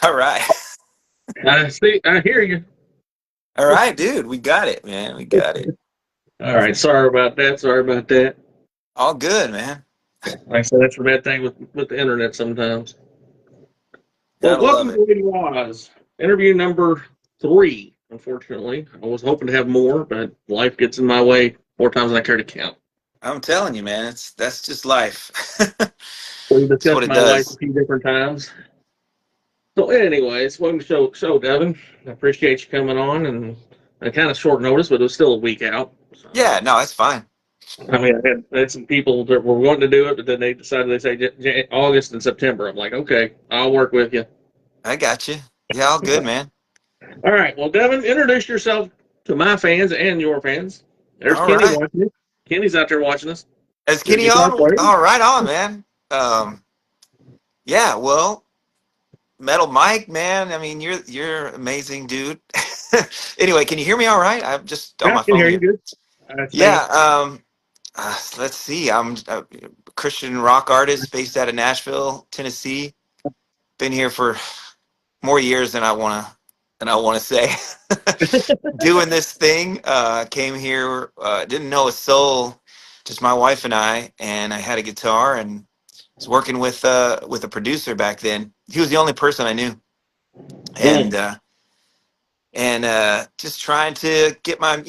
All right. I see. I hear you. All right, dude. We got it, man. We got it. All right. Sorry about that. Sorry about that. All good, man. Like I said, that's a bad thing with the internet sometimes. Well, Gotta love welcome it. to It Was interview number three. Unfortunately, I was hoping to have more, but life gets in my way more times than I care to count. I'm telling you, man. That's just life. We've It's what discussed it my life a does. few different times. So, anyways, welcome to show Devin. I appreciate you coming on, and I kind of short notice, but it was still a week out. So, Yeah, no, that's fine. I mean, I had some people that were wanting to do it, but then they decided they say August and September. I'm like, okay, I'll work with you. I got you. Yeah, all good, man. All right, well, Devin, introduce yourself to my fans and your fans. There's All Kenny right. watching you. Kenny's out there watching us. Is Your Kenny guitar on? player. All right, on, man. Yeah. Well, Metal Mike, man. I mean, you're amazing, dude. Anyway, can you hear me? All right. I'm just on Yeah, I my can phone hear you here. good. I Yeah. think. Let's see. I'm a Christian rock artist based out of Nashville, Tennessee. Been here for more years than I want to say. Doing this thing. Came here. Didn't know a soul. Just my wife and I had a guitar and was working with a producer back then. He was the only person I knew, and Mm. uh, just trying to get my.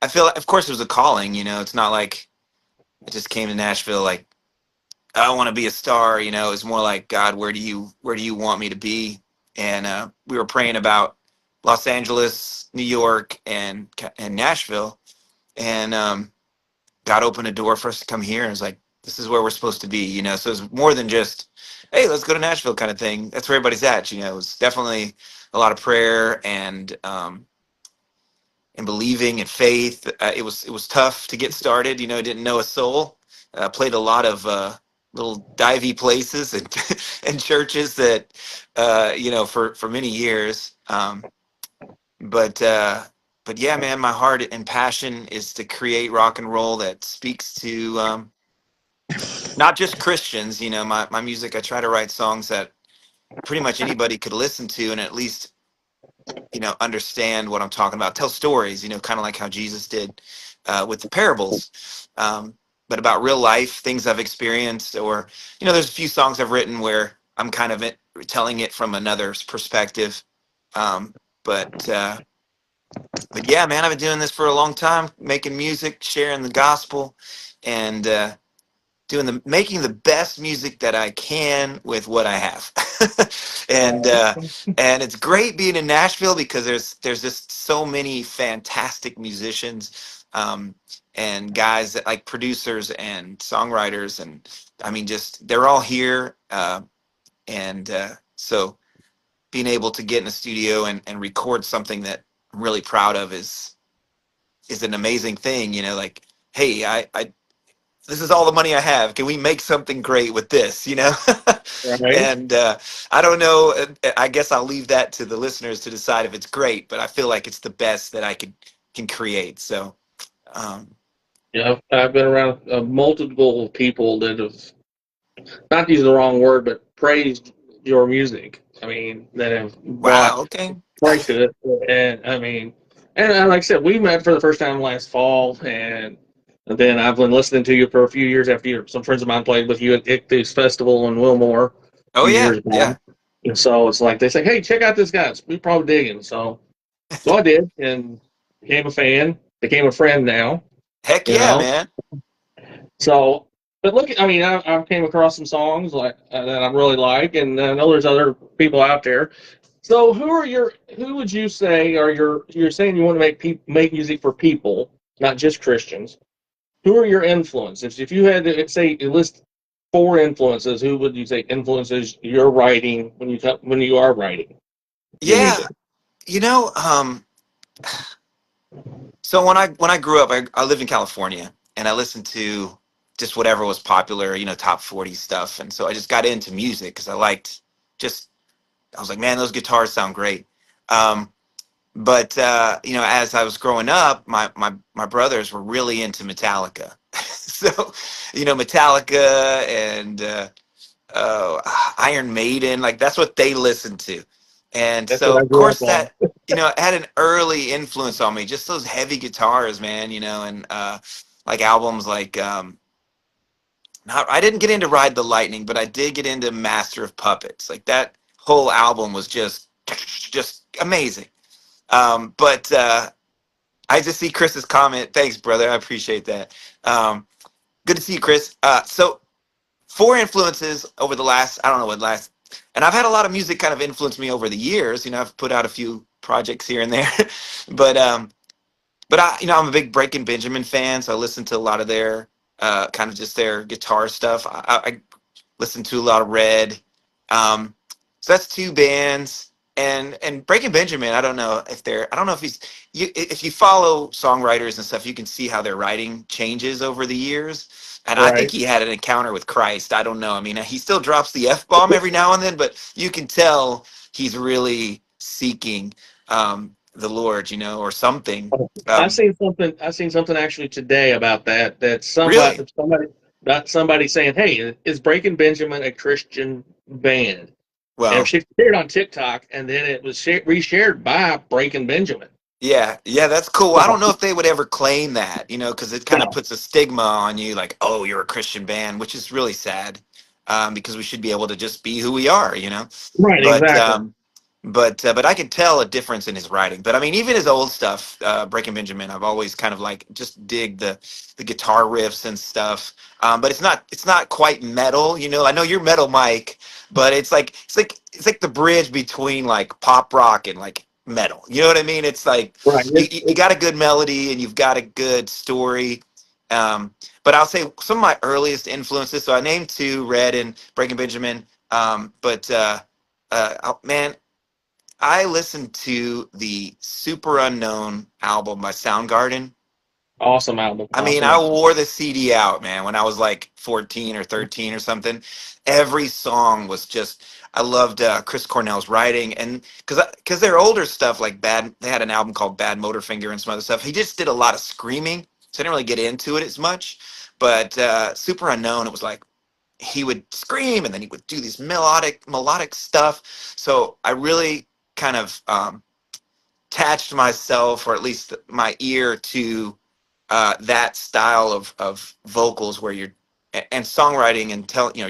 I feel, of course, it was a calling. It's not like I just came to Nashville like I want to be a star. It's more like, God, where do you want me to be? And we were praying about Los Angeles, New York, and Nashville, and God opened a door for us to come here, and it was like, this is where we're supposed to be. So it's more than just, hey, let's go to Nashville kind of thing. That's where everybody's at. It was definitely a lot of prayer and believing and faith. It was tough to get started. Didn't know a soul. Played a lot of little divey places and and churches that for many years. But yeah, man, my heart and passion is to create rock and roll that speaks to not just Christians. My music. I try to write songs that pretty much anybody could listen to and at least understand what I'm talking about. Tell stories, kind of like how Jesus did with the parables, but about real life things I've experienced. Or there's a few songs I've written where I'm kind of telling it from another's perspective. Um, but yeah, man, I've been doing this for a long time, making music, sharing the gospel, and making the best music that I can with what I have. and and it's great being in Nashville because there's just so many fantastic musicians, and guys that like producers and songwriters, and I mean, just they're all here, and so being able to get in a studio and record something that I'm really proud of is an amazing thing. Like, hey, I this is all the money I have. Can we make something great with this? Right. And I don't know. I guess I'll leave that to the listeners to decide if it's great. But I feel like it's the best that I can create. So, um, Yeah, I've been around multiple people that have not used the wrong word, but praised your music. I mean, that have wow. brought Okay. Christ to it. And I mean, and like I said, we met for the first time last fall, and then I've been listening to you for a few years after some friends of mine played with you at Ichthus Festival in Wilmore a Oh few yeah. years back. Yeah. And so it's like they say, hey, check out this guy. We probably digging. So I did, and became a fan, became a friend now. Heck You yeah, know, man. so, but look, I mean, I came across some songs like that I really like, and I know there's other people out there. So, who would you say are you're saying you want to make music for people, not just Christians? Who are your influences? If you had to say list four influences, who would you say influences your writing when you are writing your Yeah. music? You know. So when I grew up, I lived in California, and I listened to just whatever was popular, top 40 stuff. And so I just got into music because just I was like, man, those guitars sound great. Um, but as I was growing up, my brothers were really into Metallica. So, Metallica and Iron Maiden, like that's what they listened to. And That's what so I of grew up course on. that, it had an early influence on me, just those heavy guitars, man, and like albums like not I didn't get into Ride the Lightning, but I did get into Master of Puppets. Like that whole album was just amazing. But I just see Chris's comment. Thanks, brother. I appreciate that. Good to see you, Chris. So four influences over the last, I don't know what last, and I've had a lot of music kind of influence me over the years. I've put out a few projects here and there, but I'm a big Breaking Benjamin fan, so I listen to a lot of their kind of just their guitar stuff. I listen to a lot of Red. Um, so that's two bands. And Breaking Benjamin, I don't know if if you follow songwriters and stuff, you can see how their writing changes over the years. And I think Right. he had an encounter with Christ. I don't know. I mean, he still drops the F bomb every now and then, but you can tell he's really seeking the Lord, or something. Um, I seen something actually today about that. That really? somebody saying, "Hey, is Breaking Benjamin a Christian band?" And Well, she shared on TikTok, and then it was reshared by Breaking Benjamin. yeah, yeah, that's cool. I So, don't know if they would ever claim that, because it kind of no, puts a stigma on you, like, oh, you're a Christian band, which is really sad, because we should be able to just be who we are. right, But exactly. but I could tell a difference in his writing. But I mean, even his old stuff, Breaking Benjamin, I've always kind of like just dig the guitar riffs and stuff. But it's not quite metal. I know you're metal, Mike, but it's like the bridge between like pop rock and like metal. You know what I mean? It's like Right. you got a good melody and you've got a good story. But I'll say some of my earliest influences. So I named two, Red and Breaking Benjamin. But man, I listened to the Super Unknown album by Soundgarden. Awesome album. I mean, Awesome I album. wore the CD out, man, when I was like 14 or 13 or something. Every song was just, I loved Chris Cornell's writing. And because their older stuff, like they had an album called Bad Motorfinger and some other stuff. He just did a lot of screaming. So I didn't really get into it as much. But Super Unknown, it was like he would scream and then he would do these melodic stuff. So I really kind of attached myself, or at least my ear, to that style of vocals where you're and songwriting and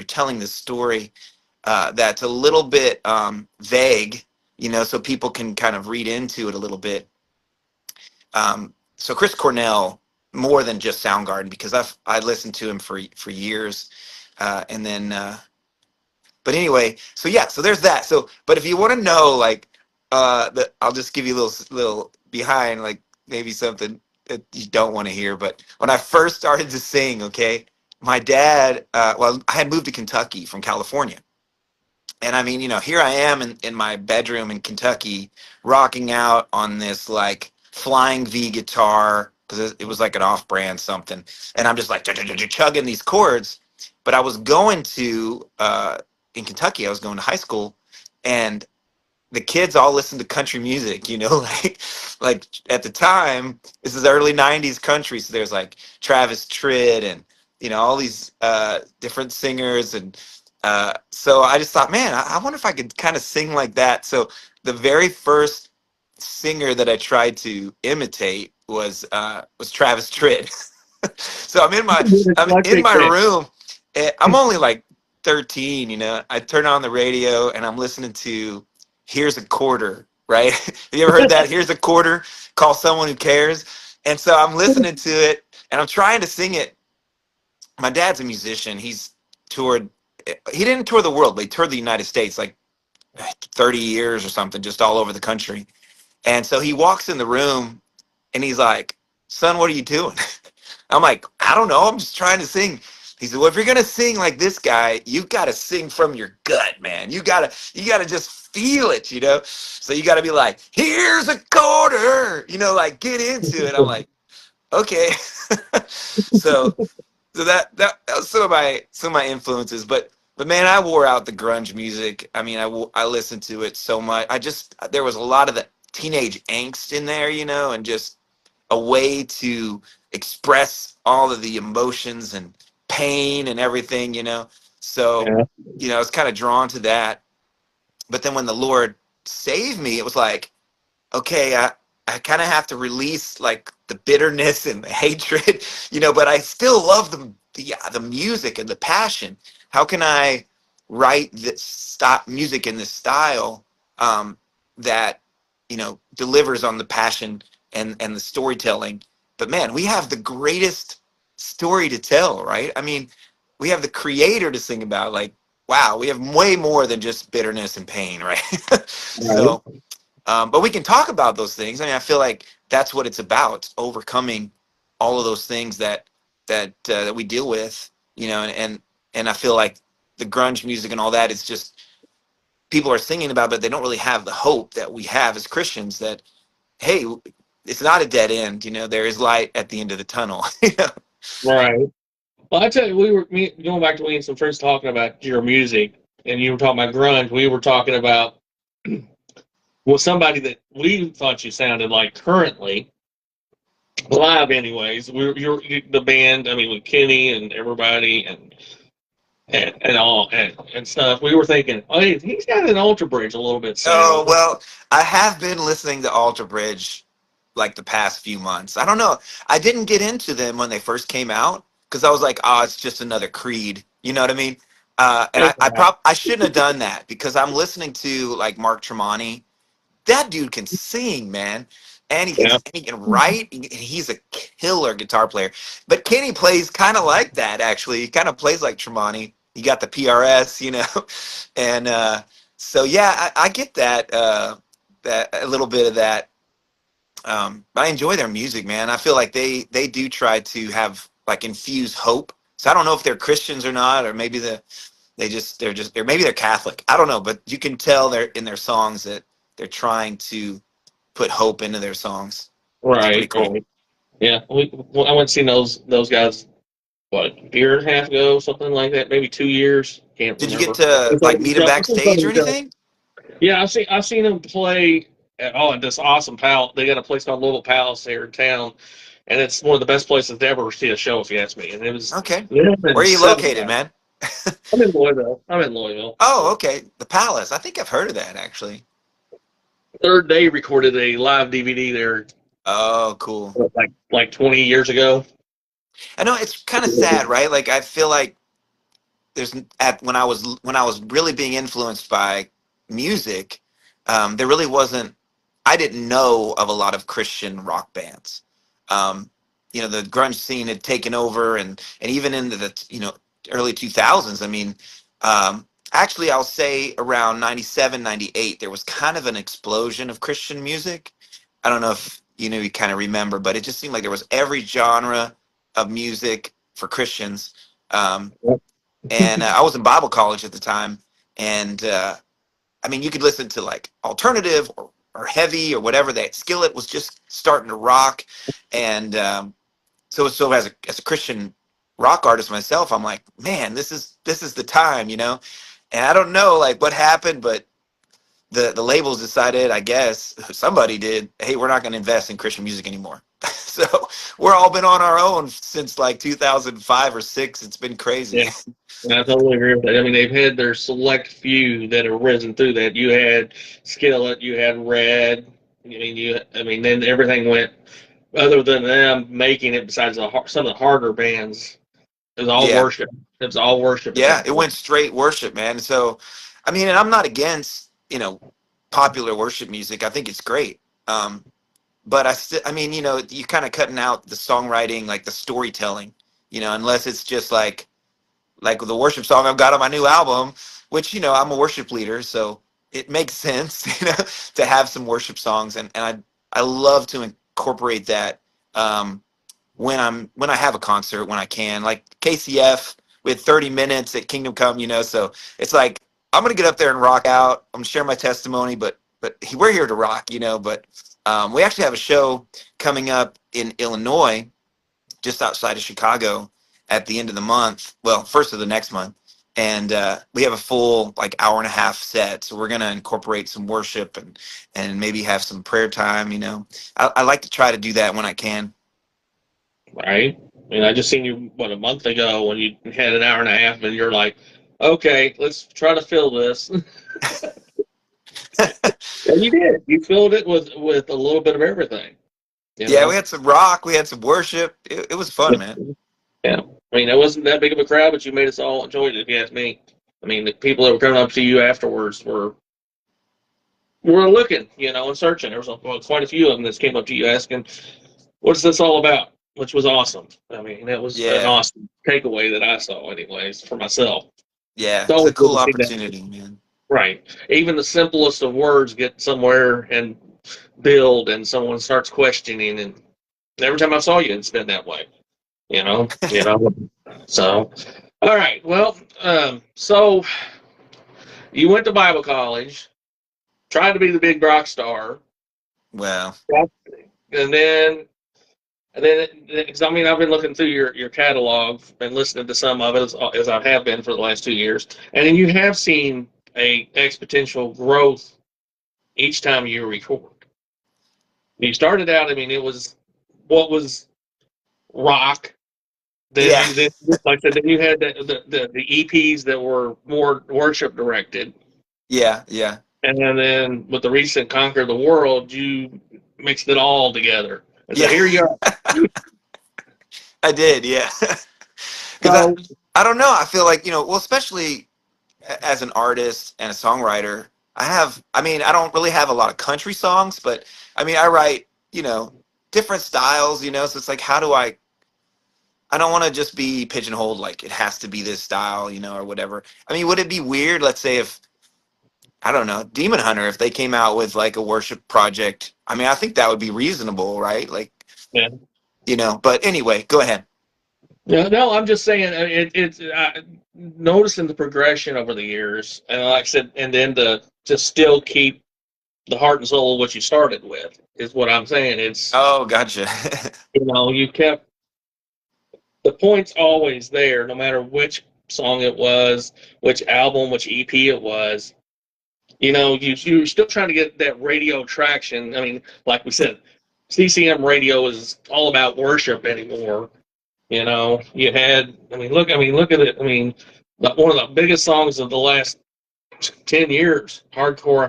telling the story that's a little bit vague, so people can kind of read into it a little bit. So Chris Cornell, more than just Soundgarden, because I listened to him for years, and then but anyway, so yeah, so there's that. So, but if you want to know, like, I'll just give you a little behind, like maybe something that you don't want to hear. But when I first started to sing, okay, my dad, well, I had moved to Kentucky from California, and I mean, here I am in my bedroom in Kentucky, rocking out on this like Flying V guitar because it was like an off-brand something, and I'm just like chugging these chords. But I was going to in Kentucky, I was going to high school, and the kids all listen to country music, like at the time, this is early '90s country, so there's like Travis Tritt and all these different singers, and so I just thought, man, I wonder if I could kind of sing like that. So the very first singer that I tried to imitate was Travis Tritt. So I'm in my Eclectic. room. I'm only like 13. I turn on the radio and I'm listening to "Here's a Quarter." Right? Have you ever heard that? "Here's a quarter. Call someone who cares." And so I'm listening to it and I'm trying to sing it. My dad's a musician. He's toured. He didn't tour the world, but he toured the United States like 30 years or something, just all over the country. And so he walks in the room and he's like, "Son, what are you doing?" I'm like, "I don't know. I'm just trying to sing." He said, "Well, if you're gonna sing like this guy, you gotta sing from your gut, man. You gotta just feel it. So you gotta be like, 'Here's a quarter,' like get into it." I'm like, okay. so so that was some of my influences, but man, I wore out the grunge music. I mean, I listened to it so much. There was a lot of the teenage angst in there, and just a way to express all of the emotions and pain and everything. So, Yeah. I was kind of drawn to that. But then when the Lord saved me, it was like, okay, I kind of have to release like the bitterness and the hatred, but I still love the music and the passion. How can I write this stop music in this style that delivers on the passion and the storytelling? But man, we have the greatest story to tell, right? I mean, we have the creator to sing about. Like, wow, we have way more than just bitterness and pain, right? Right. So but we can talk about those things. I mean, I feel like that's what it's about: it's overcoming all of those things that we deal with, and I feel like the grunge music and all that is just people are singing about, but they don't really have the hope that we have as Christians. That hey, it's not a dead end. There is light at the end of the tunnel. Right. Well, I tell you, going back to me and some friends talking about your music, and you were talking about grunge. We were talking about somebody that we thought you sounded like currently live. Anyways, you're the band. I mean, with Kenny and everybody and all and stuff. We were thinking, oh, hey, he's got an Ultra Bridge a little bit Oh, sound. well, I have been listening to Alter Bridge like the past few months. I don't know. I didn't get into them when they first came out because I was like, oh, it's just another Creed. You know what I mean? And I shouldn't have done that because I'm listening to like Mark Tremonti. That dude can sing, man. Yeah. And he can write, and he's a killer guitar player. But Kenny plays kind of like that, actually. He kind of plays like Tremonti. He got the PRS, and so yeah, I get that a little bit of that. But I enjoy their music, man. I feel like they do try to have like infuse hope. So I don't know if they're Christians or not, or maybe they're maybe they're Catholic. I don't know, but you can tell they're in their songs that they're trying to put hope into their songs. It's pretty Right. cool. Right. Yeah. I went and seen those guys what, a year and a half ago, something like that, maybe 2 years. Can't Did you get remember. to like meet them backstage or anything? Yeah, I've seen them play at this awesome palace. They got a place called Louisville Palace here in town, and it's one of the best places to ever see a show, if you ask me. And it was Okay. them Where and are you seven located, guys. man? I'm in Louisville. I'm in Louisville. Oh, okay. The Palace. I think I've heard of that actually. Third Day recorded a live DVD there, Oh, cool. like 20 years ago. I know it's kind of sad, right? Like I feel like there's at when I was really being influenced by music, there really wasn't. I didn't know of a lot of Christian rock bands. Um, the grunge scene had taken over, and even into the early 2000s. I mean, actually, I'll say around 97, 98, there was kind of an explosion of Christian music. I don't know if you kind of remember, but it just seemed like there was every genre of music for Christians. Um, and I was in Bible college at the time, and I mean, you could listen to like alternative or heavy or whatever. That Skillet was just starting to rock, and so as a Christian rock artist myself, I'm like, man, this is the time, And I don't know like what happened, but the labels decided, I guess somebody did, hey, we're not going to invest in Christian music anymore. So we're all been on our own since like 2005 or six. It's been crazy. Yeah, I totally agree with that. I mean, they've had their select few that have risen through that. You had Skillet, you had Red. I mean, then everything went. Other than them making it, besides some of the harder bands, it was all Yeah. worship. It was all worship at Yeah, that it point. went straight worship, man. So, I mean, and I'm not against, popular worship music. I think it's great. But I mean, you kind of cutting out the songwriting, like the storytelling, unless it's just like the worship song I've got on my new album, which, I'm a worship leader, so it makes sense, to have some worship songs. And I love to incorporate that. When I have a concert, when I can, like KCF, we had 30 minutes at Kingdom Come, so it's like I'm gonna get up there and rock out. I'm gonna share my testimony, but we're here to rock, But we actually have a show coming up in Illinois, just outside of Chicago, at the end of the month. Well, first of the next month, and we have a full like hour and a half set. So we're gonna incorporate some worship and maybe have some prayer time. I like to try to do that when I can. Right? I mean, I just seen you a month ago when you had an hour and a half, and you're like, okay, let's try to fill this. And you did. You filled it with a little bit of everything. You Yeah, we know. had some rock, we had some worship. It was fun, man. Yeah. I mean, it wasn't that big of a crowd, but you made us all enjoy it. If you ask me. I mean, the people that were coming up to you afterwards were looking, and searching. There was quite a few of them that came up to you asking, "What's this all about?" Which was awesome. I mean, that was an Yeah, awesome takeaway that I saw, anyways, for myself. yeah, It's it's a always good cool to see that. opportunity, man. Right. Even the simplest of words get somewhere and build, and someone starts questioning. And every time I saw you, it's been that way. So, all right. Well, so you went to Bible college, tried to be the big rock star, Well, and then, because I mean, I've been looking through your catalog and listening to some of it as I have been for the last 2 years, and then you have seen a exponential growth each time you record. You started out, I mean, it was what was rock. Then yeah, you like I said, then you had the EPs that were more worship directed, yeah, yeah, and then with the recent Conquer the World, you mixed it all together. And so yeah. here you are. I did, yeah. Because So I don't know. I feel like well, especially as an artist and a songwriter, I mean, I don't really have a lot of country songs, but I mean, I write, different styles, so it's like, how do I don't want to just be pigeonholed like it has to be this style, or whatever. I mean, would it be weird, let's say, if, I don't know, Demon Hunter, if they came out with like a worship project? I mean, I think that would be reasonable, right? Like, yeah, but anyway, go ahead. no, I'm just saying it's noticing the progression over the years, and like I said, and then to still keep the heart and soul of what you started with is what I'm saying. It's Oh, gotcha. you kept the point's always there, no matter which song it was, which album, which EP it was. You're still trying to get that radio traction. I mean, like we said, CCM radio is all about worship anymore. You had, look at it. I mean, one of the biggest songs of the last 10 years, hardcore,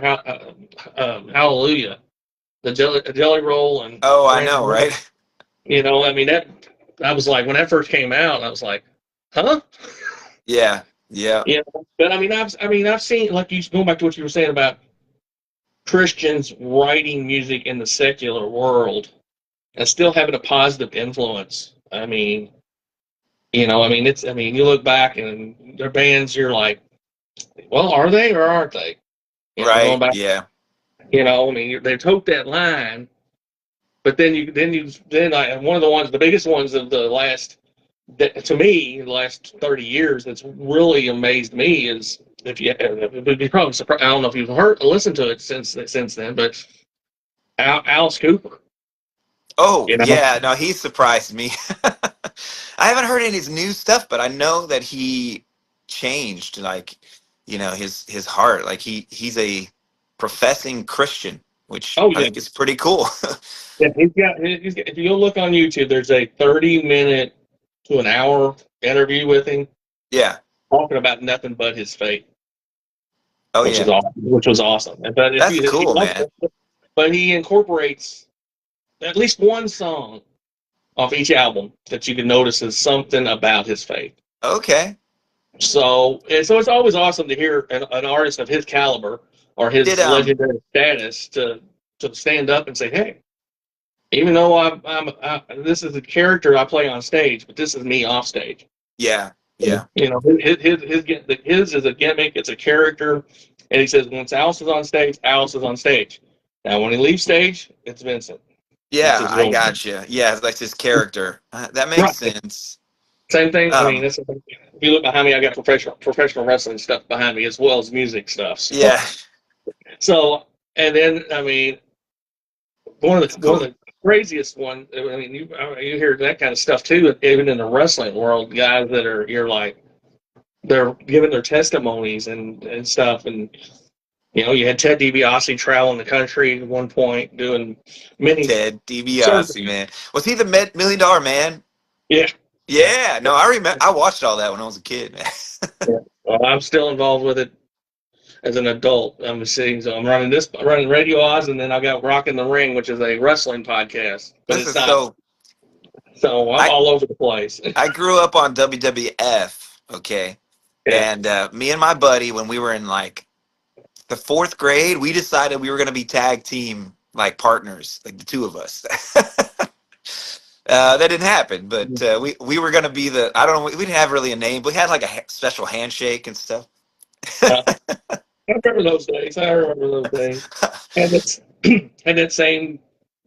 hallelujah, the jelly roll and Oh, I know, transform. right? I mean, that I was like, when that first came out, I was like, huh? Yeah, yeah, But I've seen, like, you going back to what you were saying about Christians writing music in the secular world and still having a positive influence. You look back and their bands, you're like, well, are they or aren't they? Going right. back, Yeah, they tote that line, but one of the biggest ones of the last, to me, the last 30 years that's really amazed me is, if you would be probably surprised, I don't know if you've listened to it since then, but Alice Cooper, oh, you know. yeah. No, he surprised me. I haven't heard any of his new stuff, but I know that he changed, like, his heart. Like he's a professing Christian, which Oh I yeah, think is pretty cool. yeah. If you go look on YouTube, there's a 30-minute to an hour interview with him Yeah. talking about nothing but his faith, Oh, which is yeah. awesome. Which was awesome. But That's if you cool, love man. it, but he incorporates at least one song off each album that you can notice is something about his faith. Okay. So it's always awesome to hear an artist of his caliber or Did his legendary status to stand up and say, "Hey, even though this is a character I play on stage, but this is me off stage." yeah, yeah, His is a gimmick. It's a character, and he says when Alice is on stage, Alice is on stage. Now when he leaves stage, it's Vincent. That's yeah. his I real got you. Yeah, it's like his character. That makes right. sense. Same thing. I mean, Um, if you look behind me, I got professional wrestling stuff behind me as well as music stuff. So, yeah, so and then one of that's the cool. craziest one. I mean, you hear that kind of stuff too, even in the wrestling world. Guys that you're like, they're giving their testimonies and stuff, and you had Ted DiBiase traveling the country at one point doing many Ted services. DiBiase, man. Was he the $1 million man? Yeah, Yeah. No, I remember. I watched all that when I was a kid, man. yeah. Well, I'm still involved with it as an adult. I'm seeing, so I'm running Radio Oz, and then I got Rockin' the Ring, which is a wrestling podcast, but Listen, it's not. So I'm I all over the place. I grew up on WWF, okay, Yeah. and me and my buddy, when we were in like the fourth grade, we decided we were going to be tag team like partners, like the two of us. That didn't happen, but we were going to be the, I don't know, we didn't have really a name, but we had like a special handshake and stuff. I remember those days. I remember those days. And it's and that same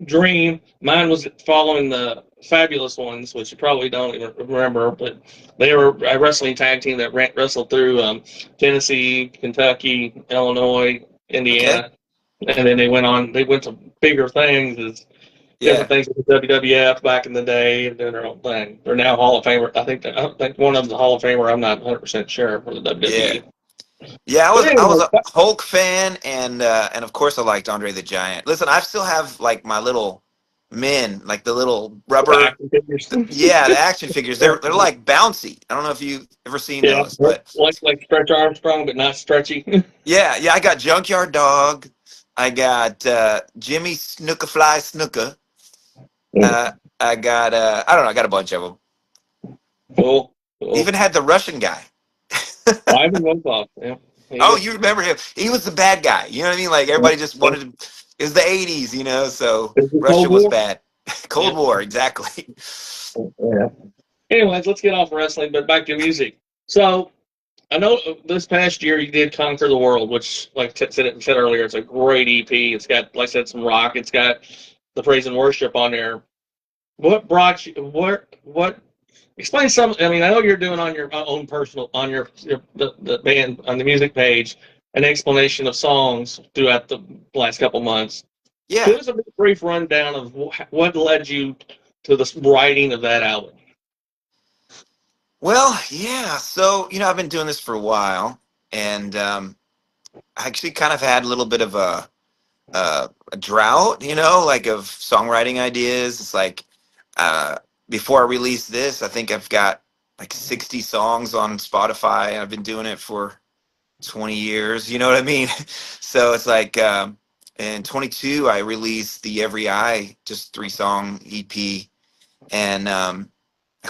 dream. Mine was following the Fabulous Ones, which you probably don't even remember, but they were a wrestling tag team that wrestled through Tennessee, Kentucky, Illinois, Okay. Indiana, and then they went on. They went to bigger things, as different Yeah. things with the WWF back in the day, and doing their own thing. They're now Hall of Famer. I think one of them's a Hall of Famer. I'm not 100% sure for the Yeah. WWE. Yeah, But I was anyway, a Hulk fan, and of course I liked Andre the Giant. Listen, I still have like my little men, like the little rubber, action figures. yeah, the action figures. They're like bouncy. I don't know if you've ever seen Yeah, those, but like Stretch Armstrong, but not stretchy. yeah, I got Junkyard Dog. I got Jimmy Snookafly Snooker. I got I don't know, I got a bunch of them. Cool, cool. Even had the Russian guy. Ivan Volkov, yeah. Oh, you remember him? He was the bad guy. You know what I mean? Like everybody just wanted to. It was the '80s, you know, so Is it Russia Cold was War? bad. Cold Yeah. War, exactly. Yeah. Anyways, let's get off wrestling, but back to music. So I know this past year you did Conquer the World, which, like said earlier, it's a great EP. It's got, like I said, some rock. It's got the praise and worship on there. What brought you? What? Explain some. I mean, I know you're doing on your own personal, on the band on the music page, an explanation of songs throughout the last couple months. Yeah. Give us a brief rundown of what led you to the writing of that album. Well, yeah. So I've been doing this for a while, and I actually kind of had a little bit of a drought, like of songwriting ideas. It's like uh, before I release this, I think I've got like 60 songs on Spotify. I've been doing it for 20 years, you know what I mean? So it's like in 22 I released the Every Eye, just 3-song EP, and of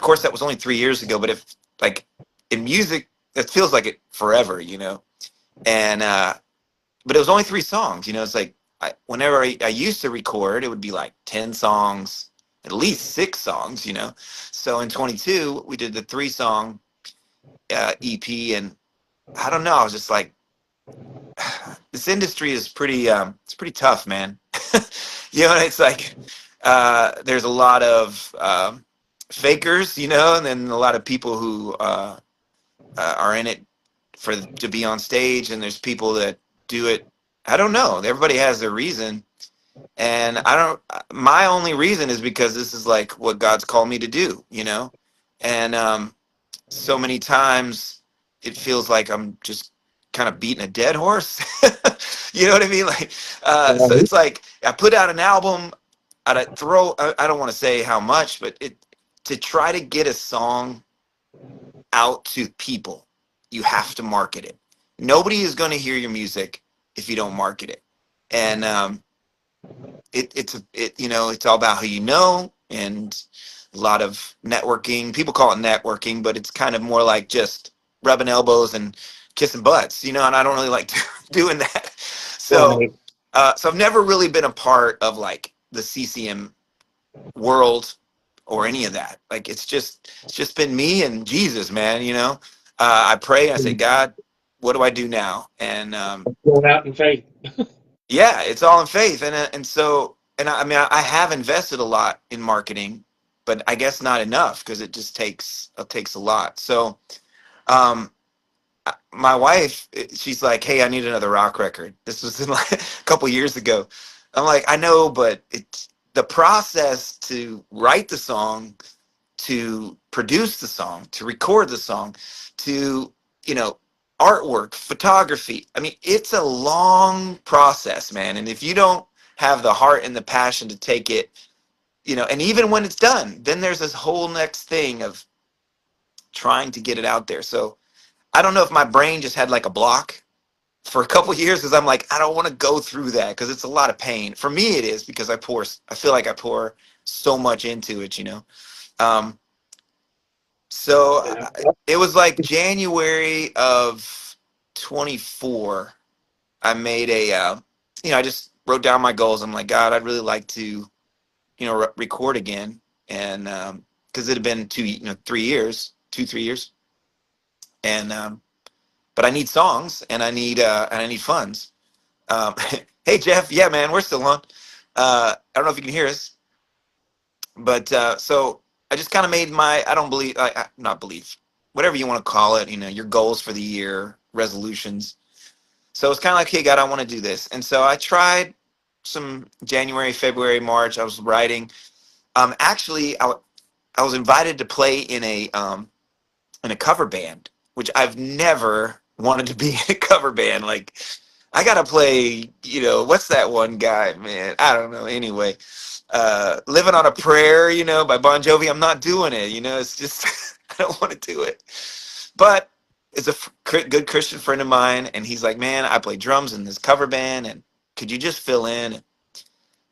course that was only 3 years ago, but if like in music that feels like it forever, and but it was only 3 songs, it's like whenever I used to record, it would be like 10 songs, at least 6 songs, so in 22 we did the 3-song EP, and I don't know, I was just like, this industry is pretty it's pretty tough, man. And it's like there's a lot of fakers, and then a lot of people who are in it to be on stage, and there's people that do it. I don't know, everybody has their reason, and I don't my only reason is because this is like what God's called me to do, and so many times it feels like I'm just kind of beating a dead horse. You know what I mean? Like, so it's like I put out an album. I don't want to say how much, but to try to get a song out to people, you have to market it. Nobody is going to hear your music if you don't market it. And it's all about who you know, and a lot of networking. People call it networking, but it's kind of more like just rubbing elbows and kissing butts, and I don't really like doing that. So, Right. so I've never really been a part of like the CCM world or any of that. Like it's just been me and Jesus, man. I pray and I say, God, what do I do now? And Going out in faith. yeah, it's all in faith, and so, and I mean, I have invested a lot in marketing, but I guess not enough, because it takes a lot. So, um, my wife, she's like, "Hey, I need another rock record." This was in like a couple years ago. I'm like, "I know, but it's the process to write the song, to produce the song, to record the song, to artwork, photography. I mean, it's a long process, man. And if you don't have the heart and the passion to take it, and even when it's done, then there's this whole next thing of trying to get it out there. So I don't know if my brain just had like a block for a couple years because I'm like, I don't want to go through that because it's a lot of pain. For me, it is because I feel like I pour so much into it, you know. Um, so Yeah. it was like January of 24. I made I just wrote down my goals. I'm like, God, I'd really like to, record again. And because it had been 3 years, 3 years. And, but I need songs and I need funds. Um, hey, Jeff. Yeah, man, we're still on. I don't know if you can hear us, but so I just kind of made I don't believe, not believe, whatever you want to call it, your goals for the year, resolutions. So it's kind of like, hey, God, I want to do this. And so I tried some January, February, March. I was writing. Actually, I was invited to play in a cover band, which I've never wanted to be in a cover band. Like, I gotta play, what's that one guy, man? I don't know. Anyway, Living on a Prayer, by Bon Jovi. I'm not doing it. It's just I don't want to do it. But it's a good Christian friend of mine, and he's like, man, I play drums in this cover band, and could you just fill in?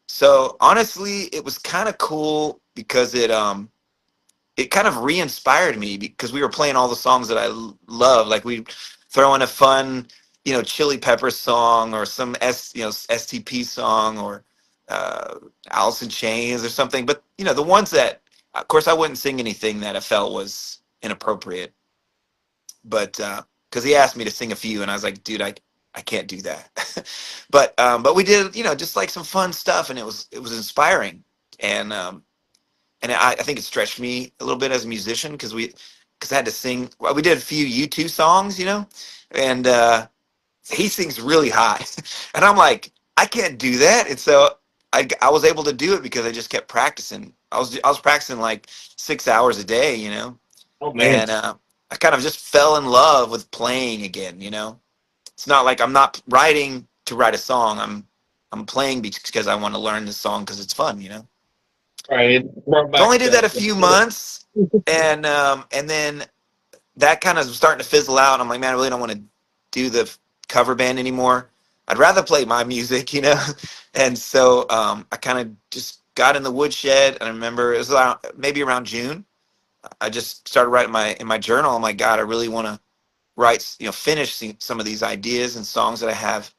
So honestly, it was kind of cool because it kind of re-inspired me because we were playing all the songs that I love. Like we throw in a fun, Chili Pepper song or some STP song or Alice in Chains or something. But the ones that, of course, I wouldn't sing anything that I felt was inappropriate. But because he asked me to sing a few, and I was like, dude, I can't do that. but we did, just like some fun stuff, and it was inspiring. And I think it stretched me a little bit as a musician because I had to sing. Well, we did a few U2 songs, and he sings really high, and I'm like, I can't do that. And so I was able to do it because I just kept practicing. I was practicing like 6 hours a day, Oh man. and I kind of just fell in love with playing again. It's not like I'm not writing to write a song. I'm playing because I want to learn the song because it's fun. Right. It brought I only back did that a few months, and then that kind of was starting to fizzle out. I'm like, man, I really don't want to do the cover band anymore. I'd rather play my music, And so I kind of just got in the woodshed. And I remember it was maybe around June. I just started writing in my journal. I'm like, God, I really want to write, finish some of these ideas and songs that I have.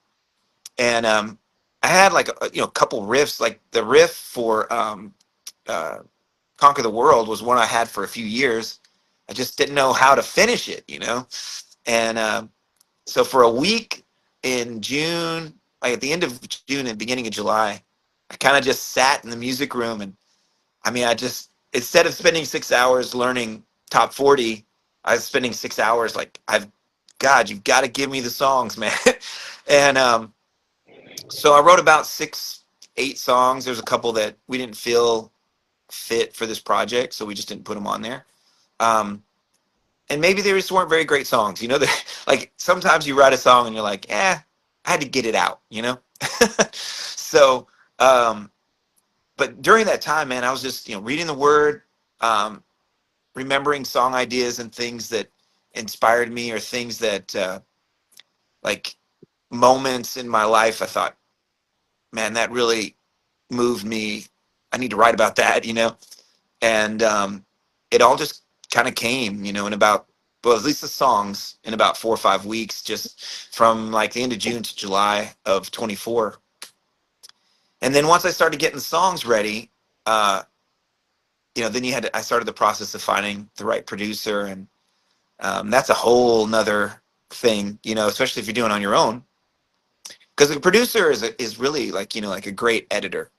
And I had like a couple riffs, like the riff for uh, Conquer the World was one I had for a few years. I just didn't know how to finish it, And so for a week in June, like at the end of June and beginning of July, I kind of just sat in the music room. And I mean, I just, instead of spending 6 hours learning top 40, I was spending 6 hours like, God, you've got to give me the songs, man. And so I wrote about 8 songs. There's a couple that we didn't feel fit for this project, so we just didn't put them on there. And maybe they just weren't very great songs, like sometimes you write a song and you're like, I had to get it out, So, but during that time, man, I was just, reading the word, remembering song ideas and things that inspired me or things that, like moments in my life, I thought, man, that really moved me. I need to write about that, And it all just kind of came, in about, well, at least the songs in about 4 or 5 weeks, just from like the end of June to July of 24. And then once I started getting the songs ready, then I started the process of finding the right producer. And that's a whole nother thing, especially if you're doing it on your own. Because the producer is really like, like a great editor.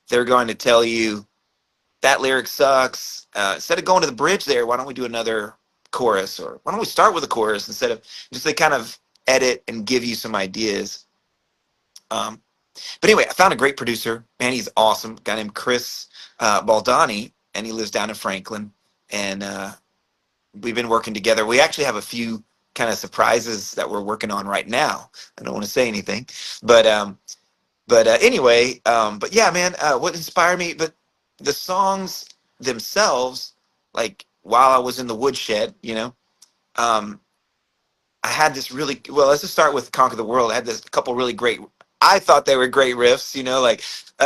They're going to tell you that lyric sucks. Instead of going to the bridge there, why don't we do another chorus? Or why don't we start with a chorus instead of just they kind of edit and give you some ideas. But anyway, I found a great producer. Man, he's awesome. A guy named Chris Baldani, and he lives down in Franklin. And we've been working together. We actually have a few kind of surprises that we're working on right now. I don't want to say anything, but anyway, but yeah, man, what inspired me? But the songs themselves, like while I was in the woodshed, I had this really well. Let's just start with Conquer the World. I had this couple really great. I thought they were great riffs. Like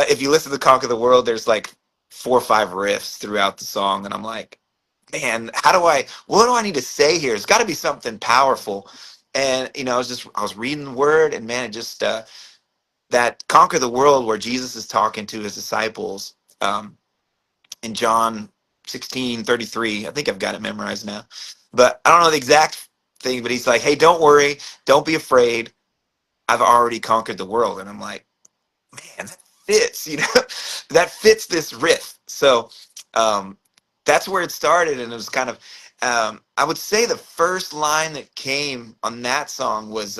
if you listen to Conquer the World, there's like 4 or 5 riffs throughout the song, and I'm like, man, what do I need to say here? It's got to be something powerful. And I was reading the Word, and man, it just that Conquer the World where Jesus is talking to his disciples in John 16:33. I think I've got it memorized now, but I don't know the exact thing. But he's like, hey, don't worry, don't be afraid. I've already conquered the world. And I'm like, man, that fits, that fits this riff. So that's where it started. And it was kind of, I would say the first line that came on that song was,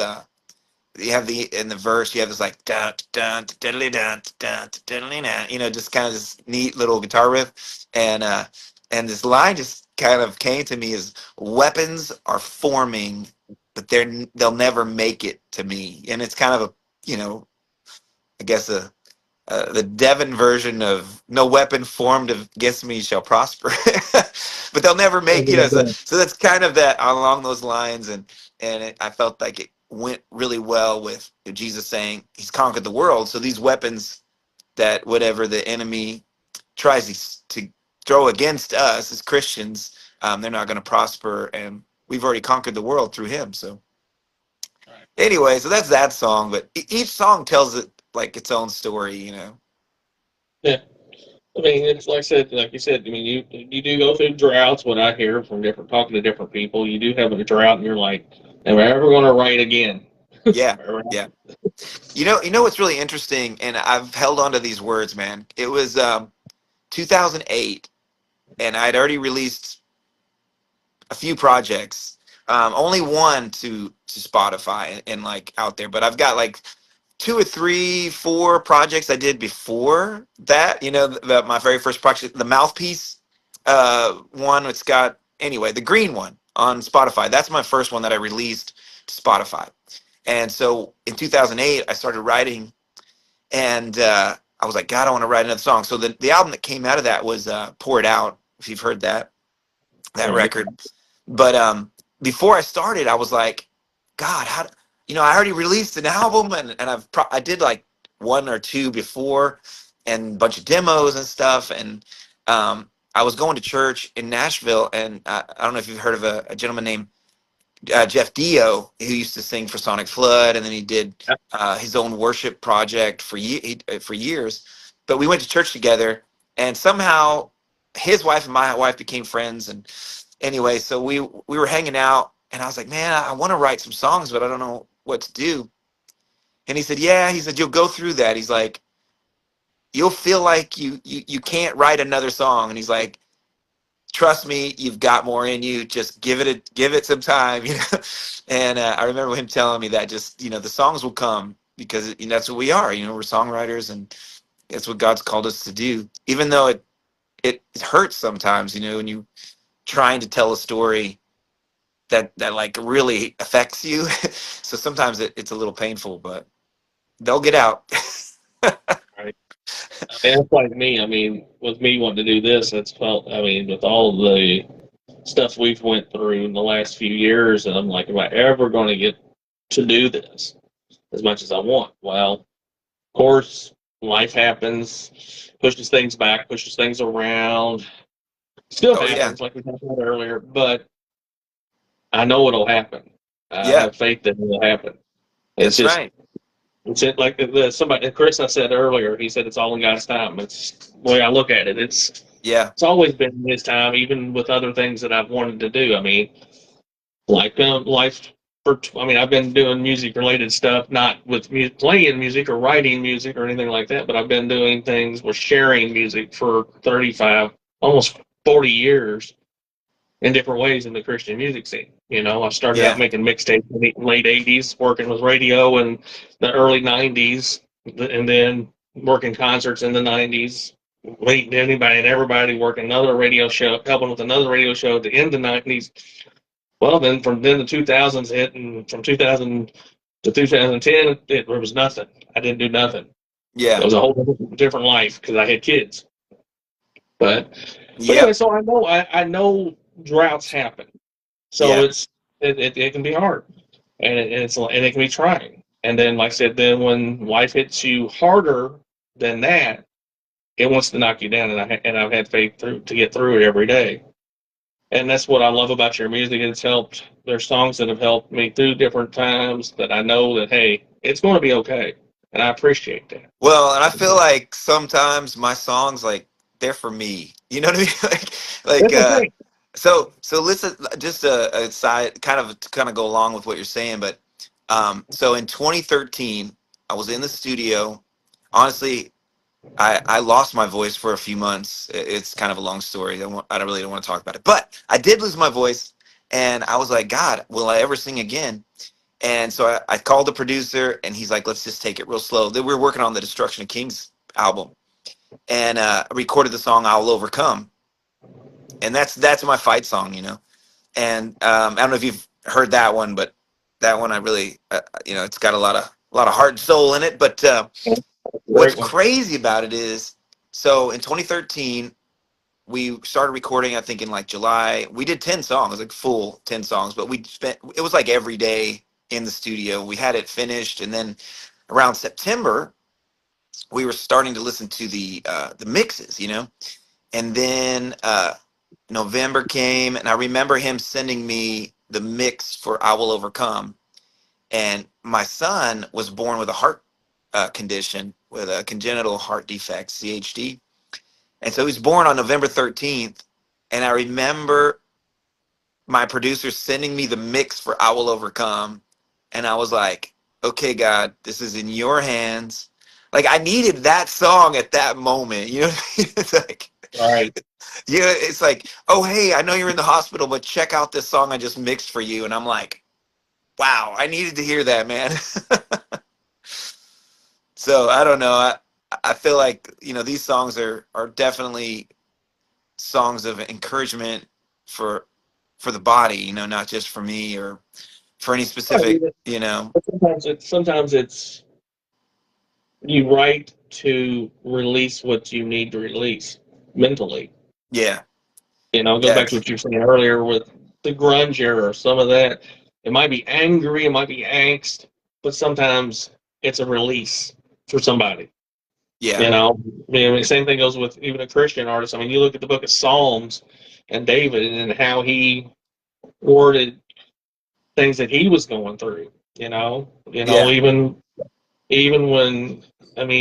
you have in the verse, you have this like, dun, dun, diddly, dun, dun, diddly, dun, just kind of this neat little guitar riff. And this line just kind of came to me as weapons are forming, but they'll never make it to me. And it's kind of I guess the Devin version of no weapon formed against me shall prosper, but they'll never make so that's kind of that along those lines. And I felt like it went really well with Jesus saying he's conquered the world. So these weapons that whatever the enemy tries to throw against us as Christians, they're not going to prosper. And we've already conquered the world through him. So anyway, so that's that song, but each song tells it like its own story, Yeah. I mean, it's like you said, I mean, you do go through droughts. What I hear from talking to different people, you do have a drought, and you're like, am I ever going to write again? Yeah, yeah. You know what's really interesting, and I've held on to these words, man. It was 2008, and I'd already released a few projects, only one to Spotify and like out there, but I've got like 2 or 3, 4 projects I did before that. My very first project, the Mouthpiece one. It's got anyway the green one on Spotify. That's my first one that I released to Spotify. And so in 2008, I started writing, and I was like, God, I want to write another song. So the album that came out of that was Pour It Out. If you've heard that record. But before I started, I was like, God, I already released an album, and I did like 1 or 2 before, and a bunch of demos and stuff. And I was going to church in Nashville, and I don't know if you've heard of a gentleman named Jeff Dio, who used to sing for Sonic Flood, and then he did his own worship project for years. But we went to church together, and somehow his wife and my wife became friends. And anyway, so we were hanging out, and I was like, man, I want to write some songs, but I don't know what to do. And he said, yeah. He said, you'll go through that. He's like, you'll feel like you can't write another song. And he's like, trust me, you've got more in you. Just give it some time, And I remember him telling me that just, the songs will come, because that's what we are. We're songwriters, and that's what God's called us to do. Even though it hurts sometimes, when you trying to tell a story that like really affects you. So sometimes it's a little painful, but they'll get out. Right. And it's like me. I mean, with me wanting to do this, it's felt. I mean, with all the stuff we've went through in the last few years, and I'm like, am I ever going to get to do this as much as I want? Well, of course, life happens, pushes things back, pushes things around. Still happens, like we talked about earlier, but I know it'll happen. I have faith that it'll happen. It's just, right. It's like somebody, Chris, I said earlier, he said it's all in God's time. It's the way I look at it. It's always been his time, even with other things that I've wanted to do. I mean, like life. I've been doing music-related stuff, not with playing music or writing music or anything like that, but I've been doing things with sharing music for 35, almost 40 years in different ways in the Christian music scene. I started out making mixtapes in the late 80s, working with radio in the early 90s, and then working concerts in the 90s, meeting anybody and everybody, working another radio show, helping with another radio show at the end of the 90s. Well, then the 2000s hit, and from 2000 to 2010, it was nothing. I didn't do nothing. Yeah. It was a whole different life because I had kids. But anyway, so I know droughts happen. So it can be hard. and it can be trying. And then, like I said, then when life hits you harder than that, it wants to knock you down. And I've had faith through to get through it every day. And that's what I love about your music. It's helped. There's songs that have helped me through different times that I know that, hey, it's going to be okay, and I appreciate that. Well, and I feel like sometimes my songs, like, they're for me. You know what I mean? like, That's the thing. so listen, just a side, kind of go along with what you're saying. But so in 2013, I was in the studio. Honestly, I lost my voice for a few months. It's kind of a long story. I don't really don't want to talk about it, but I did lose my voice, and I was like, God, will I ever sing again? And so I called the producer, and he's like, let's just take it real slow. Then we were working on the Destruction of Kings album, and recorded the song "I'll Overcome," and that's my fight song, you know. And I don't know if you've heard that one, but that one I really, it's got a lot of heart and soul in it. But what's Great one. crazy about it is, so in 2013 we started recording, I think in like July. We did 10 songs, like full 10 songs, but it was like every day in the studio. We had it finished, and then around September we were starting to listen to the mixes, you know. And then November came, and I remember him sending me the mix for "I Will Overcome." And my son was born with a heart condition, with a congenital heart defect, CHD. And so he was born on November 13th. And I remember my producer sending me the mix for "I Will Overcome." And I was like, okay, God, this is in your hands. Like, I needed that song at that moment. You know what I mean? It's like, All right. yeah, it's like, oh, hey, I know you're in the hospital, but check out this song I just mixed for you. And I'm like, wow, I needed to hear that, man. So I don't know. I feel like, these songs are definitely songs of encouragement for the body, not just for me or for any specific, Sometimes it's you write to release what you need to release mentally. yeah, It goes back to yes, what you were saying earlier with the grunge era or some of that. It might be angry, it might be angst, but sometimes it's a release for somebody. yeah, You know, same thing goes with even a Christian artist. I mean, you look at the book of Psalms and David and how he worded things that he was going through. yeah, Even when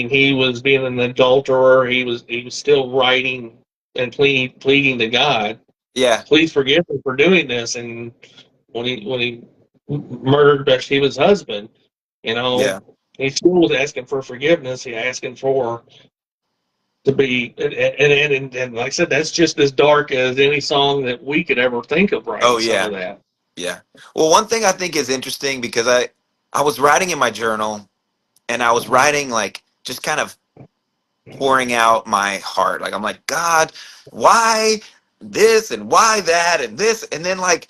he was being an adulterer, he was still writing and pleading to God, yeah, please forgive me for doing this. And when he murdered Bathsheba's husband, you yeah. know, he still was asking for forgiveness. He asking for to be and like I said, that's just as dark as any song that we could ever think of Oh writing some yeah, of that. yeah. Well, one thing I think is interesting, because I was writing in my journal, and I was writing, like, just kind of pouring out my heart. Like, I'm like, God, why this and why that and this? And then, like,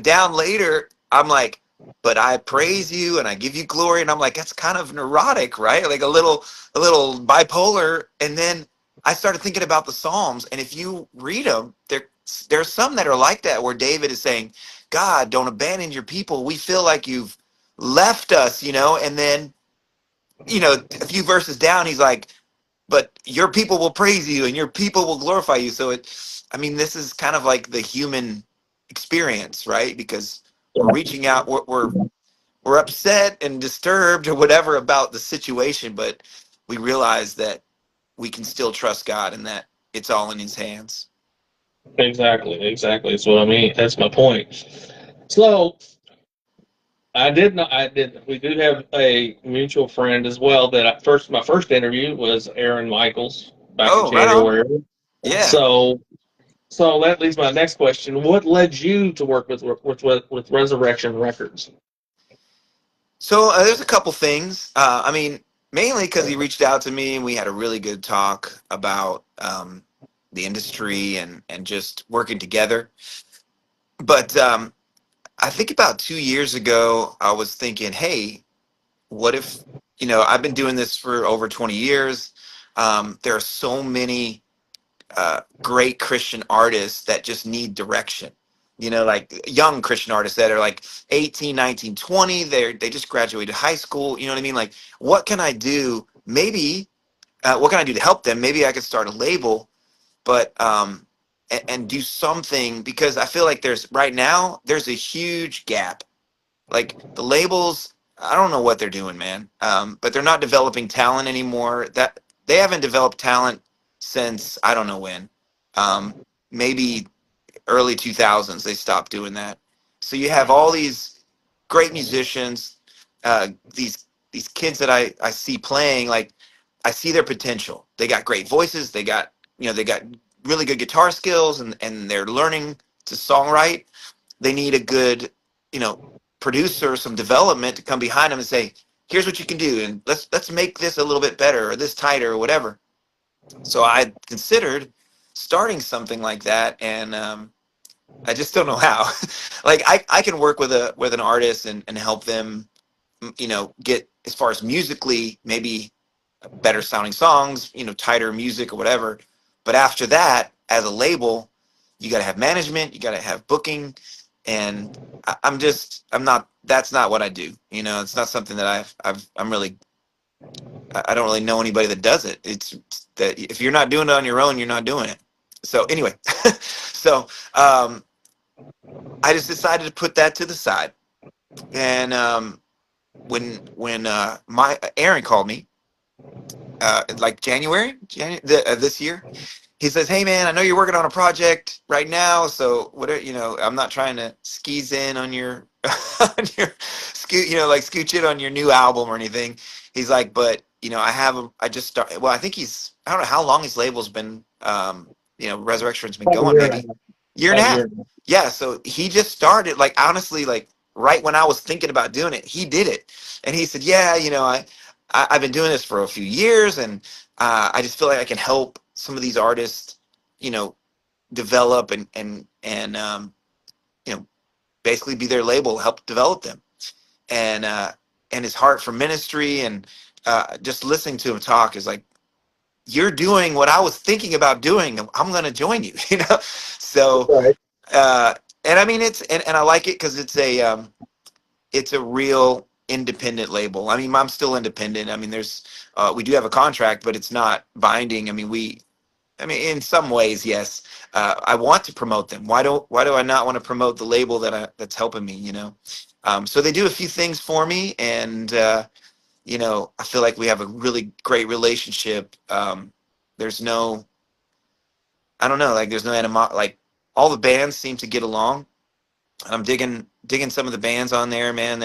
down later, I'm like, but I praise you and I give you glory. And I'm like, that's kind of neurotic, right? Like a little bipolar. And then I started thinking about the Psalms. And if you read them, there's some that are like that, where David is saying, God, don't abandon your people. We feel like you've left us, and then, a few verses down, he's like, but your people will praise you and your people will glorify you. So this is kind of like the human experience, right? Because we're reaching out, we're upset and disturbed or whatever about the situation, but we realize that we can still trust God and that it's all in his hands. Exactly. That's what I mean. That's my point. So I did not. I did. We do have a mutual friend as well. My first interview was Aaron Michaels back in Oh, right on. January. Yeah. So, so that leads my next question. What led you to work with Resurrection Records? So there's a couple things. Mainly because he reached out to me and we had a really good talk about the industry and just working together. But I think about 2 years ago, I was thinking, hey, what if, I've been doing this for over 20 years. There are so many great Christian artists that just need direction. like young Christian artists that are like 18, 19, 20. They just graduated high school. You know what I mean? Like, what can I do? Maybe, what can I do to help them? Maybe I could start a label, but, and do something, because I feel like right now, there's a huge gap. Like the labels, I don't know what they're doing, man. But they're not developing talent anymore. That they haven't developed talent since I don't know when. Maybe early 2000s they stopped doing that. So you have all these great musicians, these kids that I see playing. Like, I see their potential. They got great voices. They got really good guitar skills, and they're learning to songwrite. They need a good, producer, some development to come behind them and say, here's what you can do, and let's make this a little bit better, or this tighter, or whatever. So I considered starting something like that, and I just don't know how. Like, I can work with an artist and help them, get as far as musically, maybe better sounding songs, tighter music or whatever. But after that, as a label, you got to have management, you got to have booking, and I'm not. That's not what I do. It's not something that I don't really know anybody that does it. It's that if you're not doing it on your own, you're not doing it. So anyway, so I just decided to put that to the side. And when my Aaron called me, like January this year, he says, "Hey man, I know you're working on a project right now, so whatever, I'm not trying to skis in on your on your scoot, like scooch in on your new album or anything." He's like, "But I just started. Well, I think I don't know how long his label's been, Resurrection's been About a going, year and a maybe half. year and a About a half. year and a half. Yeah, so he just started, like, honestly, like right when I was thinking about doing it, he did it. And he said, "Yeah, I've been doing this for a few years, and I just feel like I can help some of these artists, you know, develop and basically be their label, help develop them." And his heart for ministry, and just listening to him talk is like, you're doing what I was thinking about doing. I'm going to join you, So, Right. uh, and I mean, and I like it because it's a real independent label. I mean, I'm still independent. I mean, we do have a contract, but it's not binding. I mean, in some ways, yes. I want to promote them. Why do I not want to promote the label that's helping me? So they do a few things for me, and I feel like we have a really great relationship. There's no, I don't know, like there's no like all the bands seem to get along. And I'm digging some of the bands on there, man.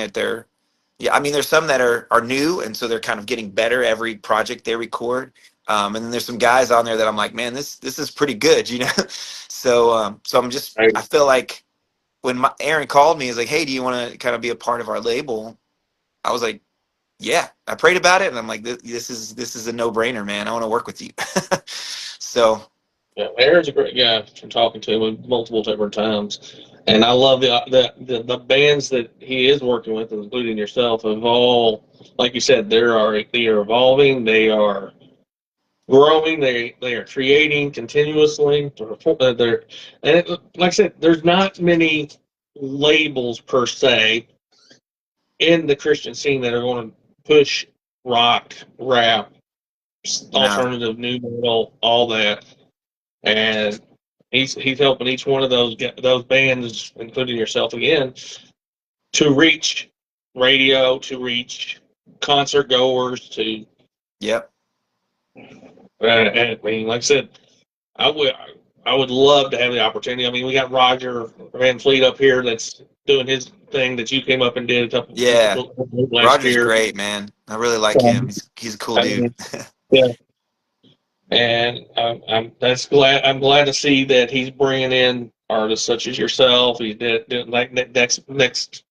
Yeah. I mean, there's some that are new, and so they're kind of getting better every project they record. And then there's some guys on there that I'm like, man, this is pretty good, So Right. I feel like when Aaron called me, he's like, "Hey, do you want to kind of be a part of our label?" I was like, "Yeah." I prayed about it, and I'm like, "This is a no brainer, man. I want to work with you." So Yeah, Aaron's a great guy from talking to him multiple different times, and I love the bands that he is working with, including yourself, of all, like you said, they are evolving, they are growing, they are creating continuously. They're and like I said, there's not many labels per se in the Christian scene that are going to push rock, rap, no, alternative, new metal, all that. And he's helping each one of those bands, including yourself again, to reach radio, to reach concert goers, to yep, and I mean, like I said, I would I would love to have the opportunity. I mean, we got Roger Van Fleet up here that's doing his thing that you came up and did a couple yeah. last Roger's year. great, man. I really like him. He's a cool I dude. mean, yeah, and I'm glad to see that he's bringing in artists such as yourself. He did like next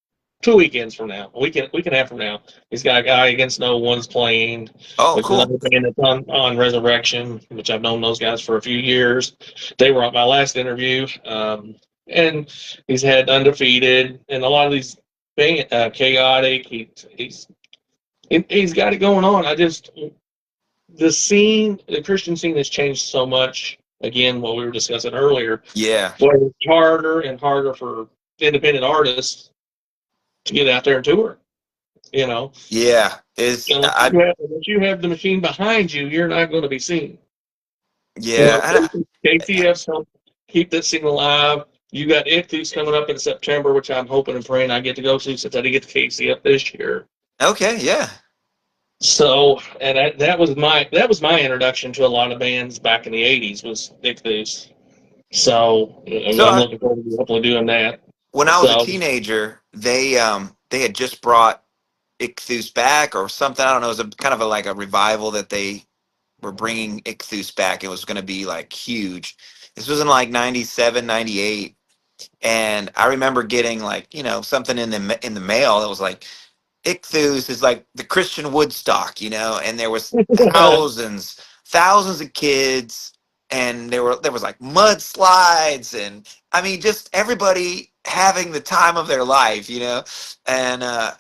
2 weekends from now, week and a half from now. He's got a guy against no one's playing, Oh, which is cool. another band that's on Resurrection, which I've known those guys for a few years. They were on my last interview, and he's had Undefeated and a lot of these Chaotic. He's got it going on. The Christian scene has changed so much again, what we were discussing earlier, Yeah. where it's harder and harder for independent artists to get out there and tour. You know, Yeah. Is I unless you have the machine behind you, you're not going to be seen. You yeah. know, KTF's help keep this scene alive. You got Ichthus coming up in September, which I'm hoping and praying I get to go to since I didn't get to KCF this year. Okay. Yeah. So, and that was my introduction to a lot of bands back in the '80s was Ichthus. So So I'm looking forward to hopefully doing that. when I was a So teenager, they had just brought Ichthus back or something. I don't know. It was a kind of a like a revival that they were bringing Ichthus back. It was going to be like huge. This was in like 97, 98. And I remember getting like, something in the mail that was like, Ichthus is like the Christian Woodstock, and there was thousands of kids, and there was like mudslides, and I mean just everybody having the time of their life. And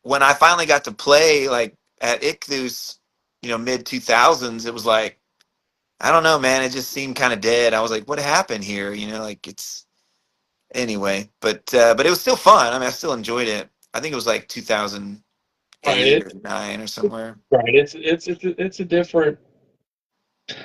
when I finally got to play like at Ichthus, mid 2000s, it was like, I don't know, man, it just seemed kind of dead. I was like, what happened here? Like it's anyway, but it was still fun. I mean, I still enjoyed it. I think it was like 2008 right, or 9 or somewhere. it's a different.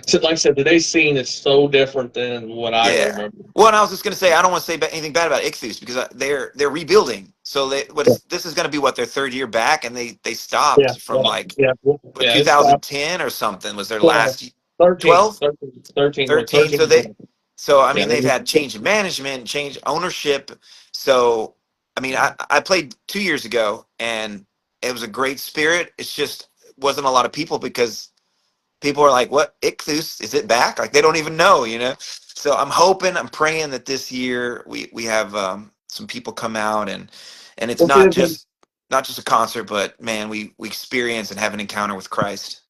So like I said, today's scene is so different than what I Yeah. remember. Well, and I was just going to say I don't want to say anything bad about Ichthus because they're rebuilding. So Yeah, this is going to be what their third year back, and they yeah, stopped from yeah, like yeah. what Yeah, it's about 2010 or something was their 12, last 13, 12. 13, 13, 13. 13. So I Yeah, mean they've had change of management, change ownership. So I mean I played 2 years ago and it was a great spirit. It's just wasn't a lot of people because people are like, what, Ichthus, is it back? Like they don't even know. So I'm praying that this year we have some people come out and it's well, see, not just a concert, but man, we experience and have an encounter with Christ.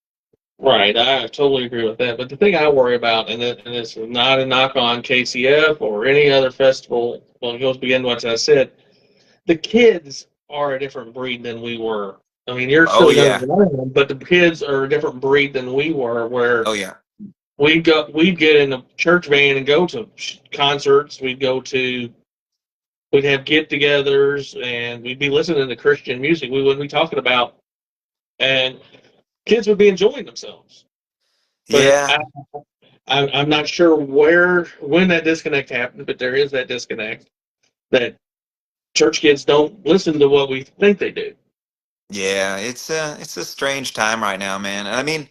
right, I totally agree with that. But the thing I worry about, and this is not a knock on KCF or any other festival, well, it goes beyond what I said. The kids are a different breed than we were. I mean, you're Oh still younger yeah. than I am, but the kids are a different breed than we were. Where Oh yeah. we'd get in a church van and go to concerts. We'd have get-togethers, and we'd be listening to Christian music. We wouldn't be talking about, and kids would be enjoying themselves. But Yeah. I'm not sure when that disconnect happened, but there is that disconnect that church kids don't listen to what we think they do. Yeah, it's a strange time right now, man. And I mean,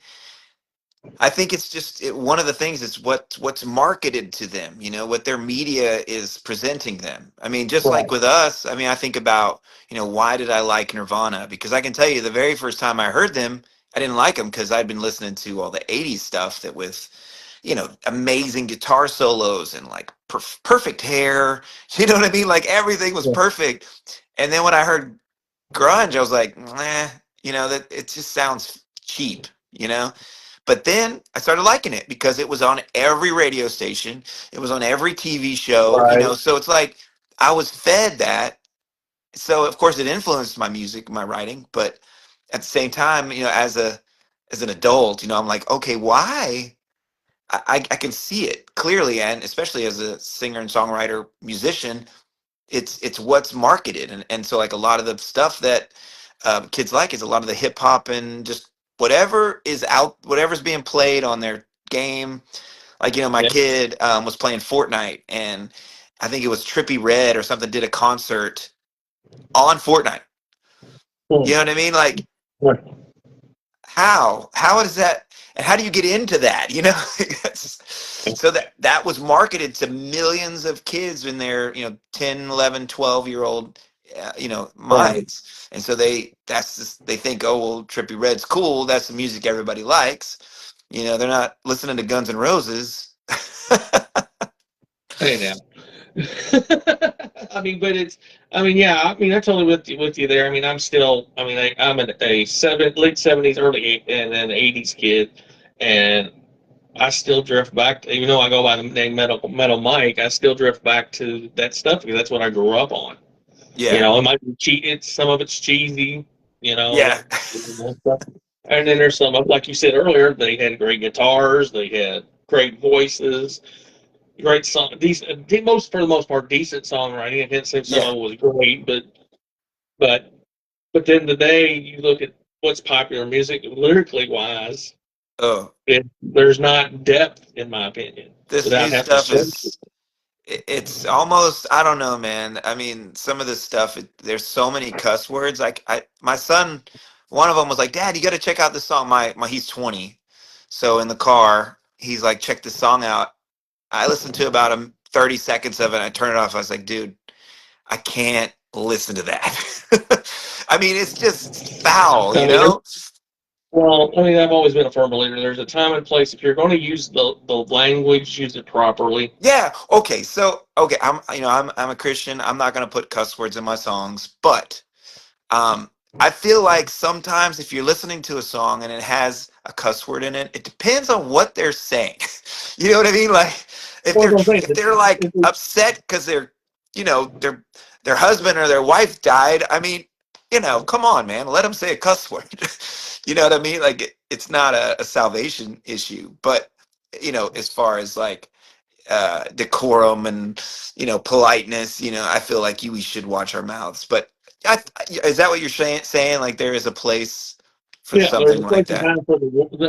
I think it's just one of the things is what's marketed to them, what their media is presenting them. I mean, just like Right. with us, I mean, I think about, why did I like Nirvana? Because I can tell you the very first time I heard them, I didn't like them because I'd been listening to all the 80s stuff that with, amazing guitar solos and like perfect hair. You know what I mean? Like everything was Yeah. perfect. And then when I heard grunge, I was like, nah, that it just sounds cheap. But then I started liking it because it was on every radio station, it was on every TV show, Right. so it's like I was fed that. So of course it influenced my music, my writing, but at the same time, as an adult, I'm like, okay, why? I can see it clearly, and especially as a singer and songwriter musician, it's what's marketed, and so like a lot of the stuff that kids like is a lot of the hip hop and just whatever's being played on their game. Like my Yeah. kid was playing Fortnite, and I think it was Trippy Red or something did a concert on Fortnite. You know Hmm. what I mean? Like Right. how does that, and how do you get into that? So that was marketed to millions of kids in their 10, 11, 12-year-old Right. minds, and so they think, oh well, Trippy Red's cool, that's the music everybody likes. They're not listening to Guns N' Roses. Hey now. I mean, but yeah. I mean, I'm totally with you there. I mean, I'm late '70s, and then '80s kid, and I still drift back. Even though I go by the name Metal Mike, I still drift back to that stuff because that's what I grew up on. Yeah. It might be cheat. Some of it's cheesy. You know, Yeah. and then there's some of, like you said earlier, they had great guitars. They had great voices, great song, decent, most for the most part, decent songwriting. I can't say some Yeah. of it was great, but but then today you look at what's popular music lyrically wise, Oh, there's not depth in my opinion. this Without new having to stuff say, is it's almost, I don't know, man. I mean, some of this stuff, there's so many cuss words. Like my son, one of them was like, "Dad, you got to check out this song." My he's 20, so in the car, he's like, "Check this song out." I listened to about 30 seconds of it. I turned it off. I was like, "Dude, I can't listen to that." I mean, it's just foul, I you mean, know? well, I mean, I've always been a firm believer. There's a time and place. If you're going to use the language, use it properly. Yeah. Okay. So, okay, I'm a Christian. I'm not gonna put cuss words in my songs, but I feel like sometimes if you're listening to a song and it has a cuss word in it, it depends on what they're saying. You know what I mean? Like Well, I'm saying, if they're like upset because their husband or their wife died. I mean, come on, man, let them say a cuss word. You know what I mean? Like it's not a salvation issue, but as far as like decorum and politeness, I feel like we should watch our mouths. But is that what you're saying? Like there is a place for yeah, there's something a like place and that? time for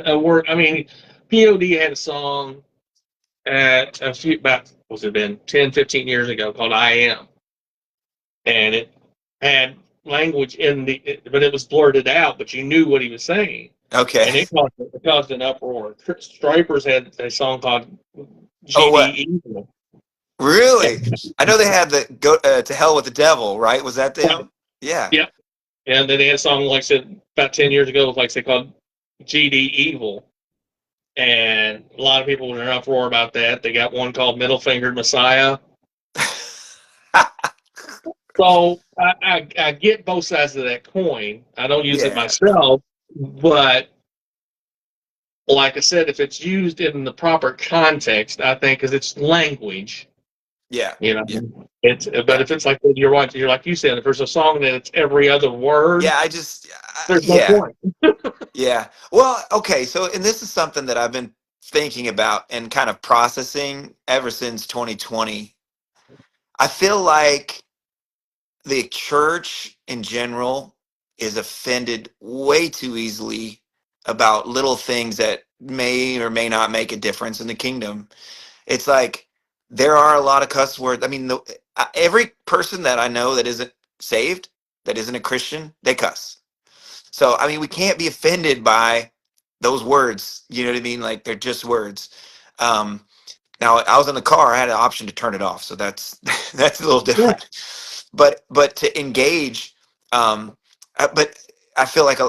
a word. I mean, POD had a song at a few, about, what's it been, 10, 15 years ago called I Am. And it had language but it was blurted out, but you knew what he was saying. Okay. And it caused an uproar. Stripers had a song called Oh, what? GD Evil. Really? I know they had the go to hell with the devil, right? Was that Right. them? Yeah. Yep. And then they had a song, like I said, about 10 years ago, like I said, called GD Evil. And a lot of people were in an uproar about that. They got one called Middle Fingered Messiah. So I get both sides of that coin. I don't use it Yeah. myself, but like I said, if it's used in the proper context, I think, because it's language, Yeah. you know, Yeah. it's. But Yeah. if it's like you're like you said, if there's a song that it's every other word, Yeah. there's no Yeah. point. Yeah. Well, okay. So, and this is something that I've been thinking about and kind of processing ever since 2020. I feel like the church in general is offended way too easily about little things that may or may not make a difference in the kingdom. It's like there are a lot of cuss words. I mean, every person that I know that isn't saved, that isn't a Christian, they cuss. So, I mean, we can't be offended by those words. You know what I mean? Like they're just words. Um, Now, I was in the car. I had an option to turn it off, so that's that's a little Yeah, different. But to engage, but I feel like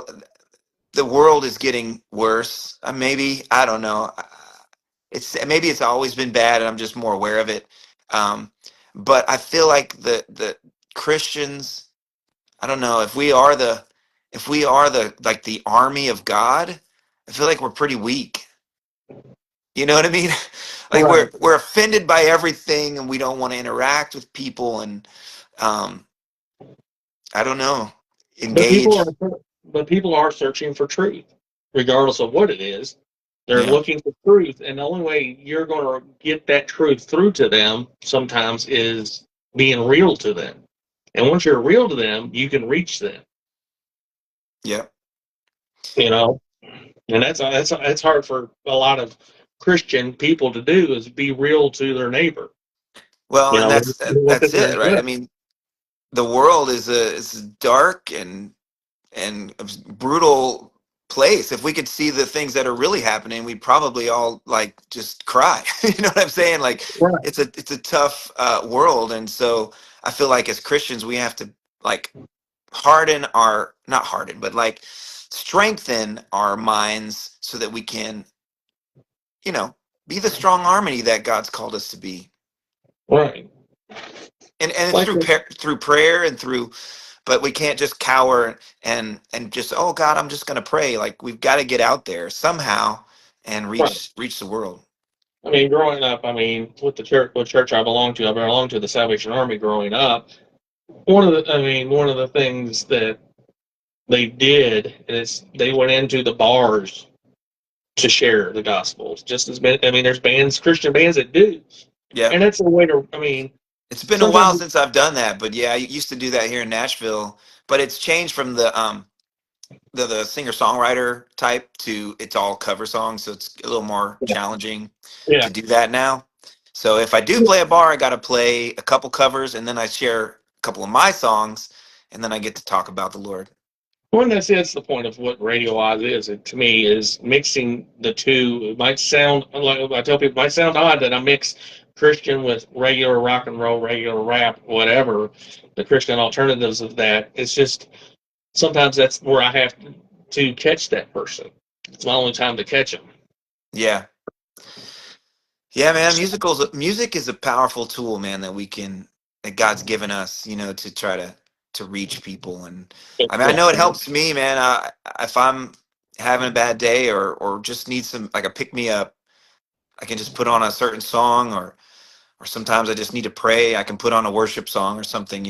the world is getting worse. Maybe I don't know. Maybe it's always been bad, and I'm just more aware of it. Um, but I feel like the Christians. I don't know if we are the like the army of God. I feel like we're pretty weak. You know what I mean? Like right. we're offended by everything, and we don't want to interact with people, and um, I don't know, But people engage. are but people are searching for truth, regardless of what it is. They're Yeah, looking for truth, and the only way you're going to get that truth through to them sometimes is being real to them. And once you're real to them, you can reach them. yeah. You know, and that's hard for a lot of Christian people to do is be real to their neighbor. Well, You and know, what that's they're it, right? I doing. mean, the world is a dark and a brutal place. If we could see the things that are really happening, we'd probably all like just cry. You know what I'm saying? Like Right, it's a tough world, and so I feel like as Christians we have to like harden our not harden, but like strengthen our minds so that we can you know be the strong army that God's called us to be. right. And it's Like through prayer and through, but we can't just cower and just, oh God, I'm just going to pray. Like we've got to get out there somehow and right. reach the world. I mean, growing up, I mean, with the church, what church I belonged to the Salvation Army growing up. One of the things that they did is they went into the bars to share the gospel. Just as many, I mean, there's bands, Christian bands that do, Yeah. and that's a way to. I mean, It's been a while sometimes since I've done that, but yeah, I used to do that here in Nashville. But it's changed from the singer songwriter type to it's all cover songs, so it's a little more challenging yeah. to do that now. So if I do play a bar, I got to play a couple covers, and then I share a couple of my songs, and then I get to talk about the Lord. Well, that's the point of what Radio Oz is. It, to me, is mixing the two. It might sound like I tell people, it might sound odd that I mix Christian with regular rock and roll, regular rap, whatever. The Christian alternatives of that. It's just sometimes that's where I have to catch that person. It's my only time to catch them. Yeah, yeah, man. Music is a powerful tool, man, that God's given us, to try to reach people. And I mean, I know it Yeah, helps me, man. If I'm having a bad day or just need some like a pick me up, I can just put on a certain song, or sometimes I just need to pray. I can put on a worship song or something,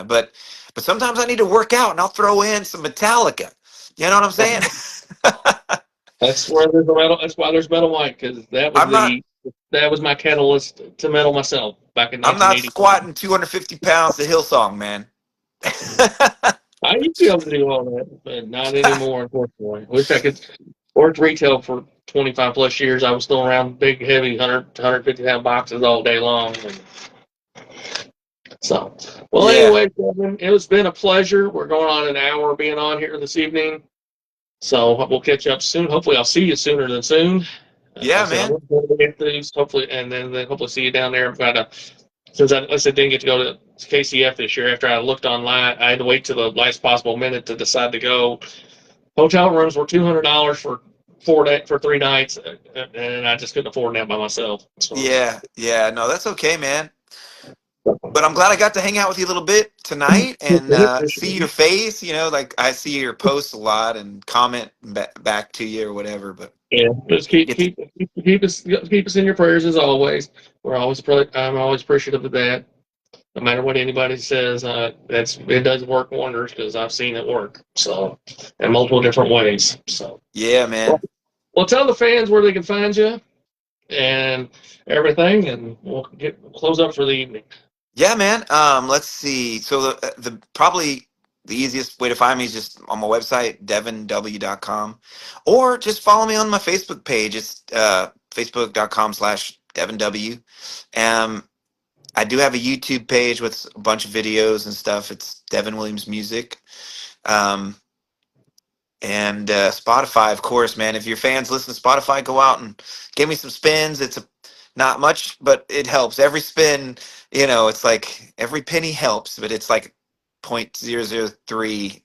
but sometimes I need to work out, and I'll throw in some Metallica. You know what I'm saying? that's where there's a metal. That's why there's Metal Mike, because I'm not that was my catalyst to metal myself back in I'm not 1980. squatting 250 pounds to Hillsong, man. I used to be able to do all that, but not anymore, unfortunately. Wish I could. Worked retail for 25 plus years. I was still around big, heavy 100 to 150 pound boxes all day long. And so, well, Yeah, anyway, Kevin, it has been a pleasure. We're going on an hour being on here this evening. So we'll catch up soon. Hopefully, I'll see you sooner than soon. Like yeah, I said, I man. want to get these, hopefully, and then hopefully see you down there. I've got to, since I said didn't get to go to KCF this year after I looked online, I had to wait till the last possible minute to decide to go. Hotel rooms were $200 for 3 nights, and I just couldn't afford that by myself. So, Yeah, yeah. No, that's okay, man. But I'm glad I got to hang out with you a little bit tonight and see your face. Like I see your posts a lot and comment back to you or whatever. But yeah, just get to keep us in your prayers as always. I'm always appreciative of that. No matter what anybody says, it does work wonders because I've seen it work. So, in multiple different ways. So, yeah, well, man. tell the fans where they can find you and everything, and we'll close up for the evening. Yeah, man. Let's see. So the probably the easiest way to find me is just on my website, devinw.com, or just follow me on my Facebook page. It's facebook.com/devinw. I do have a YouTube page with a bunch of videos and stuff. It's Devin Williams Music. Um, and Spotify, of course, man. If your fans listen to Spotify, go out and give me some spins. It's not much, but it helps. Every spin, it's like every penny helps, but it's like 0.003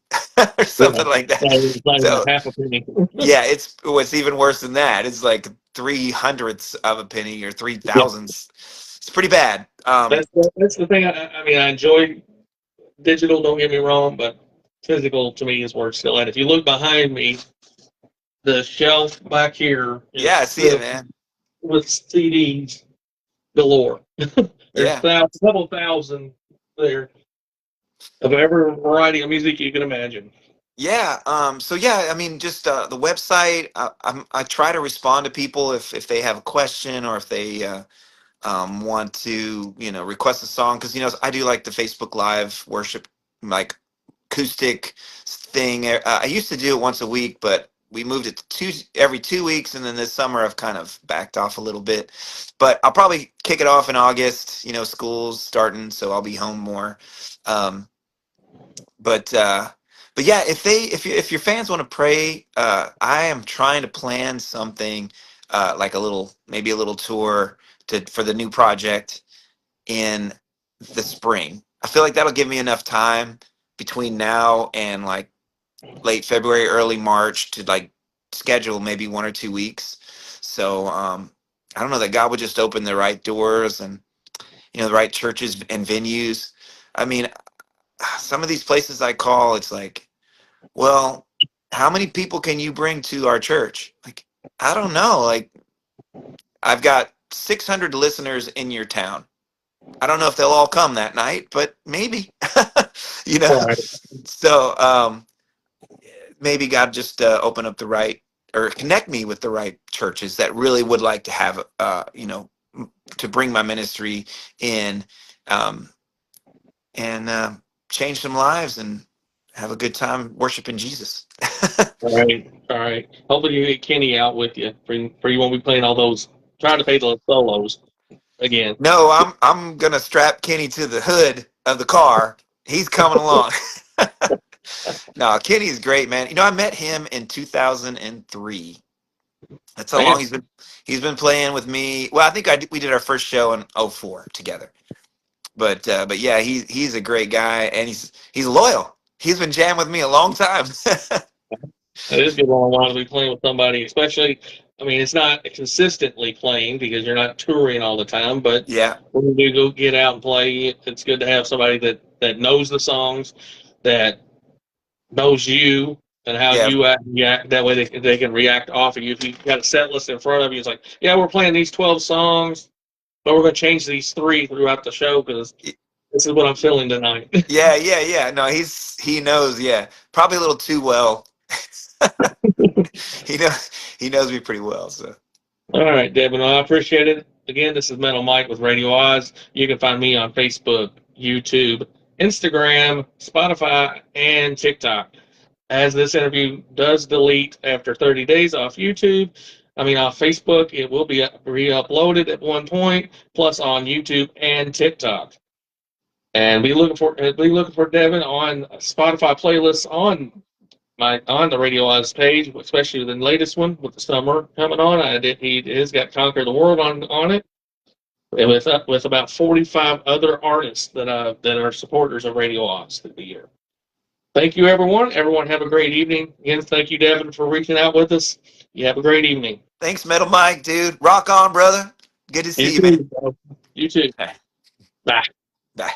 or Yeah, something like that. it's not even So a half a penny. yeah, it's even worse than that. It's like 300ths of a penny or 3 thousandths. It's pretty bad. That's the thing. I mean, I enjoy digital. Don't get me wrong, but physical to me is where it's still at. If you look behind me, the shelf back here Yeah, is I see it, filled man. with CDs galore. There's Yeah. a couple thousand there of every variety of music you can imagine. Yeah. So yeah, I mean, just the website. I try to respond to people if they have a question or if they want to request a song, because I do like the Facebook Live worship, like acoustic thing. I used to do it once a week, but we moved it to every 2 weeks, and then this summer I've kind of backed off a little bit. But I'll probably kick it off in August. School's starting, so I'll be home more. Um, but yeah, if your fans want to pray, I am trying to plan something, like maybe a little tour for the new project in the spring. I feel like that'll give me enough time between now and like late February, early March to like schedule maybe 1 or 2 weeks. So I don't know, that God would just open the right doors and the right churches and venues. I mean, some of these places I call, it's like, well, how many people can you bring to our church? Like, I don't know. Like, I've got 600 listeners in your town. I don't know if they'll all come that night, but maybe, you know. All right. So maybe God just open up the right or connect me with the right churches that really would like to have, to bring my ministry in, um, and change some lives and have a good time worshiping Jesus. All right, all right. Hopefully you get Kenny out with you for you won't be playing all those trying to pay those solos again. No, I'm gonna strap Kenny to the hood of the car. He's coming along. No, Kenny's great, man. I met him in 2003. That's how long Man, he's been playing with me. Well, I think we did our first show in '04 together. But yeah, he's a great guy, and he's loyal. He's been jamming with me a long time. it is a long while to be playing with somebody, especially. I mean, it's not consistently playing because you're not touring all the time. But Yeah, when you do go get out and play, it's good to have somebody that knows the songs, that knows you and how yeah, you react. That way they can react off of you. If you got a set list in front of you, it's like, yeah, we're playing these 12 songs, but we're going to change these 3 throughout the show because this is what I'm feeling tonight. yeah. No, he knows. Yeah, probably a little too well. He knows me pretty well. So All right, Devin, well, I appreciate it. Again, this is Metal Mike with Radio Oz. You can find me on Facebook, YouTube, Instagram, Spotify, and TikTok. As this interview does delete after 30 days off off Facebook, it will be re-uploaded at one point, plus on YouTube and TikTok. And be looking for Devin on Spotify playlists on the Radio Oz page, especially the latest one with the summer coming on. He has got Conquer the World on it, and with about 45 other artists that are supporters of Radio Oz through the year. Thank you, everyone. Everyone have a great evening. Again, thank you, Devin, for reaching out with us. You have a great evening. thanks, Metal Mike, dude. Rock on, brother. Good to You see you, man. too. You too. Bye. Bye. Bye.